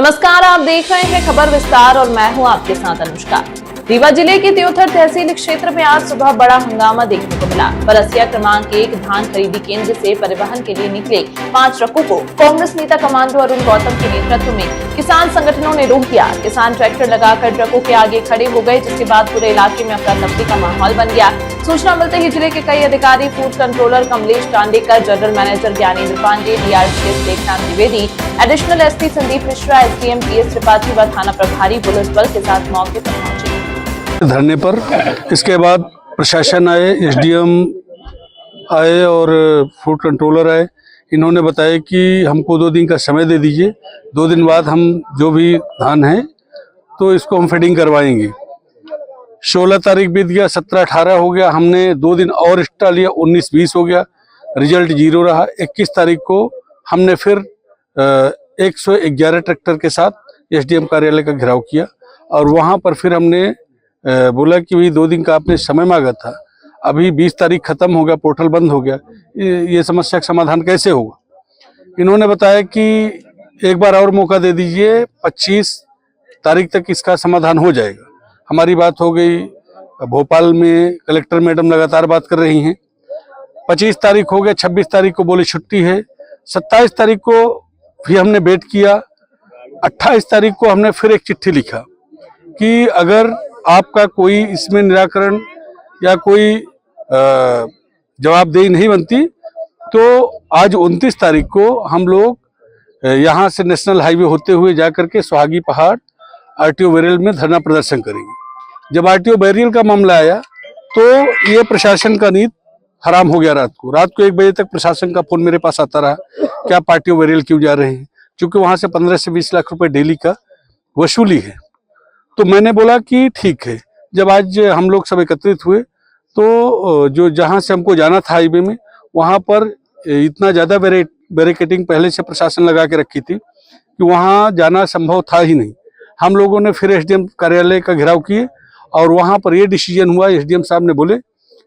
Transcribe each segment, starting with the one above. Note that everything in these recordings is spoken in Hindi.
नमस्कार, आप देख रहे हैं खबर विस्तार और मैं हूं आपके साथ अनुष्का। रीवा जिले के त्योथर तहसील क्षेत्र में आज सुबह बड़ा हंगामा देखने को मिला। परसिया क्रमांक 1 धान खरीदी केंद्र से परिवहन के लिए निकले 5 ट्रकों को कांग्रेस नेता कमांडो अरुण गौतम के नेतृत्व में किसान संगठनों ने रोक दिया। किसान ट्रैक्टर लगाकर ट्रकों के आगे खड़े हो गए, जिसके बाद पूरे इलाके में अफरा तफरी का माहौल बन गया। सूचना मिलते ही जिले के कई अधिकारी, food controller Kamlesh Tandekar, general manager Gyanendra Pande, DRCS Lekhnath Dwivedi, additional SP Sandeep Mishra, SDM PS Tripathi व थाना प्रभारी पुलिस बल के साथ मौके पर पहुंचे धरने पर। इसके बाद प्रशासन आए, एसडीएम आए और फूड कंट्रोलर आए। इन्होंने बताया कि हमको 2 दिन का समय दे दीजिए, 2 दिन बाद हम जो भी धान है तो इसको हम फीडिंग करवाएंगे। 16 तारीख बीत गया, 17-18 हो गया, हमने 2 दिन और एक्स्ट्रा लिया, 19-20 हो गया, रिजल्ट 0 रहा। 21 तारीख को हमने फिर 111 ट्रैक्टर के साथ एसडीएम कार्यालय का घेराव किया और वहां पर फिर हमने बोला कि भाई 2 दिन का आपने समय मांगा था, अभी 20 तारीख खत्म हो गया, पोर्टल बंद हो गया, ये समस्या का समाधान कैसे होगा। इन्होंने बताया कि एक बार और मौका दे दीजिए, 25 तारीख तक इसका समाधान हो जाएगा। हमारी बात हो गई, भोपाल में कलेक्टर मैडम लगातार बात कर रही हैं। 25 तारीख हो गया, 26 तारीख को बोले छुट्टी है, 27 तारीख को फिर हमने वेट किया, 28 तारीख को हमने फिर एक चिट्ठी लिखा कि अगर आपका कोई इसमें निराकरण या कोई जवाबदेही नहीं बनती तो आज 29 तारीख को हम लोग यहाँ से नेशनल हाईवे होते हुए जाकर के सुहागी पहाड़ आरटीओ बैरियल में धरना प्रदर्शन करेंगे। जब आरटीओ बैरियल का मामला आया तो ये प्रशासन का नीति हराम हो गया। रात को 1 बजे तक प्रशासन का फोन मेरे पास आता रहा कि आप आरटीओ बैरियल क्यों जा रहे हैं, क्योंकि वहां से 15 से 20 लाख रुपए डेली का वसूली है। तो मैंने बोला कि ठीक है। जब आज हम लोग सब एकत्रित हुए तो जो जहां से हमको जाना था हाईवे में, वहां पर इतना ज्यादा बैरिकेडिंग पहले से प्रशासन लगा के रखी थी कि वहां जाना संभव था ही नहीं। हम लोगों ने फिर एसडीएम कार्यालय का घेराव किए और वहां पर यह डिसीजन हुआ, एसडीएम साहब ने बोले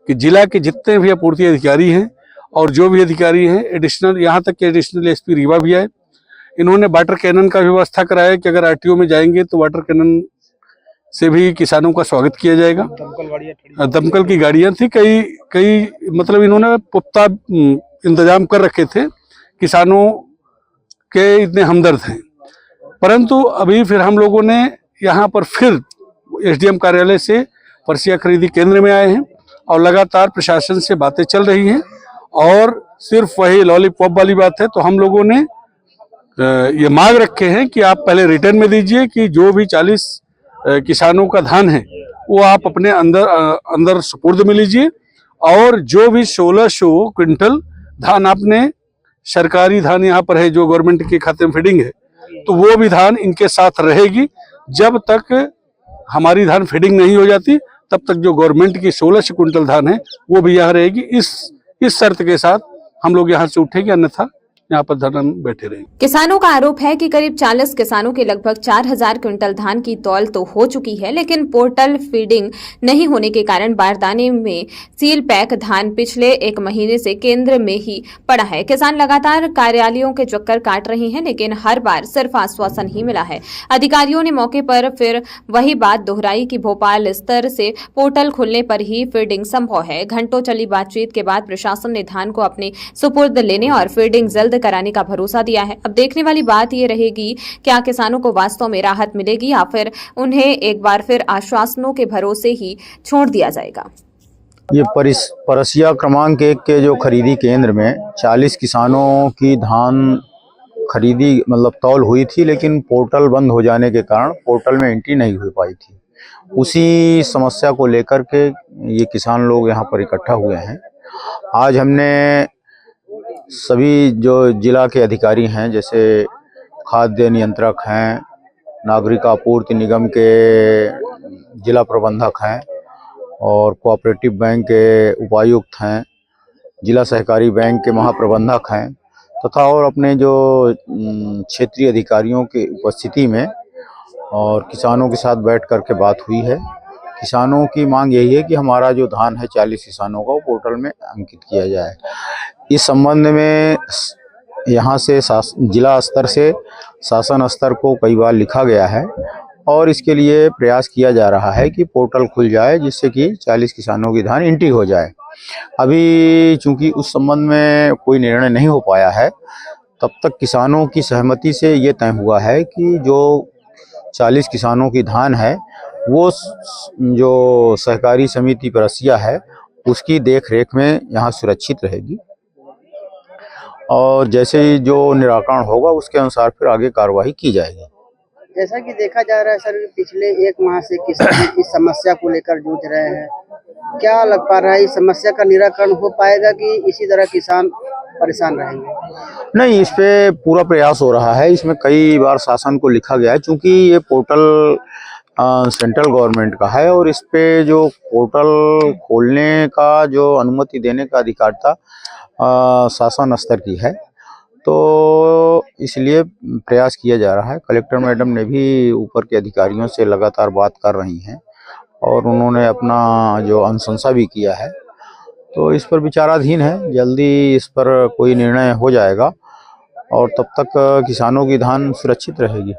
कि जिला के जितने भी आपूर्ति अधिकारी हैं और जो भी अधिकारी हैं, एडिशनल यहाँ तक के एडिशनल एसपी रीवा भी आए। इन्होंने वाटर कैनन का व्यवस्था कराया कि अगर आरटीओ में जाएंगे तो वाटर कैनन से भी किसानों का स्वागत किया जाएगा। दमकल की गाड़ियां थी, कई मतलब इन्होंने पुख्ता इंतजाम कर रखे थे, किसानों के इतने हमदर्द हैं। परंतु अभी फिर हम लोगों ने यहाँ पर फिर एसडीएम कार्यालय से परसिया खरीदी केंद्र में आए हैं और लगातार प्रशासन से बातें चल रही हैं और सिर्फ वही लॉलीपॉप वाली बात है। तो हम लोगों ने ये मांग रखे हैं कि आप पहले रिटर्न में दीजिए कि जो भी 40 किसानों का धान है वो आप अपने अंदर सुपुर्द में लीजिए और जो भी 1600 क्विंटल धान आपने सरकारी धान यहाँ पर है जो गवर्नमेंट के खाते में फीडिंग है, तो वो भी धान इनके साथ रहेगी। जब तक हमारी धान फीडिंग नहीं हो जाती तब तक जो गवर्नमेंट की 1600 क्विंटल धान है वो भी यहाँ रहेगी। इस शर्त के साथ हम लोग यहाँ से उठेंगे, अन्यथा यहाँ पर धरना में बैठे रहेंगे। किसानों का आरोप है कि करीब 40 किसानों के लगभग 4000 क्विंटल धान की तौल तो हो चुकी है, लेकिन पोर्टल फीडिंग नहीं होने के कारण बारदाने में सील पैक धान पिछले 1 महीने से केंद्र में ही पड़ा है। किसान लगातार कार्यालयों के चक्कर काट रहे हैं, लेकिन हर बार सिर्फ आश्वासन ही मिला है। अधिकारियों ने मौके पर फिर वही बात दोहराई कि भोपाल स्तर से पोर्टल खुलने पर ही फीडिंग संभव है। घंटों चली बातचीत के बाद प्रशासन ने धान को अपने सुपुर्द लेने और फीडिंग जल्द कराने का भरोसा दिया है। अब देखने वाली बात ये रहेगी, क्या किसानों को वास्तव में राहत मिलेगी या फिर उन्हें एक बार फिर आश्वासनों के भरोसे ही छोड़ दिया जाएगा। ये परसिया क्रमांक 1 के जो खरीदी केंद्र में 40 किसानों की धान खरीदी मतलब तौल हुई थी, लेकिन पोर्टल बंद हो जाने के कारण पोर्टल में एंट्री नहीं हो पाई थी। उसी समस्या को लेकर के ये किसान लोग यहाँ पर इकट्ठा हुए हैं। आज हमने सभी जो जिला के अधिकारी हैं, जैसे खाद्य नियंत्रक हैं, नागरिक आपूर्ति निगम के जिला प्रबंधक हैं और कोऑपरेटिव बैंक के उपायुक्त हैं, जिला सहकारी बैंक के महाप्रबंधक हैं तथा और अपने जो क्षेत्रीय अधिकारियों की उपस्थिति में और किसानों के साथ बैठ करके बात हुई है। किसानों की मांग यही है कि हमारा जो धान है 40 किसानों का वो पोर्टल में अंकित किया जाए। इस संबंध में यहाँ से जिला स्तर से शासन स्तर को कई बार लिखा गया है और इसके लिए प्रयास किया जा रहा है कि पोर्टल खुल जाए जिससे कि 40 किसानों की धान एंट्री हो जाए। अभी चूंकि उस संबंध में कोई निर्णय नहीं हो पाया है, तब तक किसानों की सहमति से ये तय हुआ है कि जो 40 किसानों की धान है वो जो सहकारी समिति परसिया है उसकी देख रेख में यहाँ सुरक्षित रहेगी और जैसे ही जो निराकरण होगा उसके अनुसार फिर आगे कार्रवाई की जाएगी। जैसा कि देखा जा रहा है सर, पिछले 1 माह से किसान इस समस्या को लेकर जूझ रहे हैं। क्या लग पा रहा है, इस समस्या का निराकरण हो पाएगा कि इसी तरह किसान परेशान रहेंगे? नहीं, इस पे पूरा प्रयास हो रहा है। इसमें कई बार शासन को लिखा गया है, चूंकि ये पोर्टल सेंट्रल गवर्नमेंट का है और इस पे जो पोर्टल खोलने का जो अनुमति देने का अधिकारिता शासन स्तर की है, तो इसलिए प्रयास किया जा रहा है। कलेक्टर मैडम ने भी ऊपर के अधिकारियों से लगातार बात कर रही हैं और उन्होंने अपना जो अनुशंसा भी किया है, तो इस पर विचाराधीन है। जल्दी इस पर कोई निर्णय हो जाएगा और तब तक किसानों की धान सुरक्षित रहेगी।